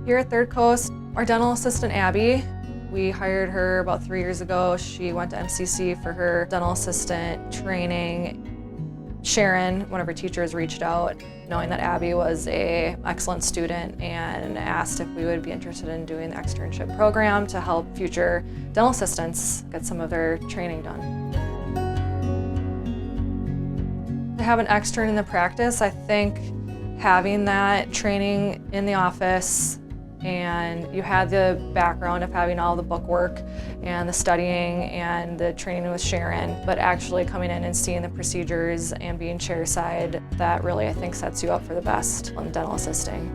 Here at Third Coast, our dental assistant, Abby, we hired her about 3 years ago. She went to MCC for her dental assistant training. Sharon, one of her teachers, reached out knowing that Abby was an excellent student and asked if we would be interested in doing the externship program to help future dental assistants get some of their training done. To have an extern in the practice, I think having that training in the office, and you had the background of having all the book work and the studying and the training with Sharon, but actually coming in and seeing the procedures and being chair side, that really I think sets you up for the best in dental assisting.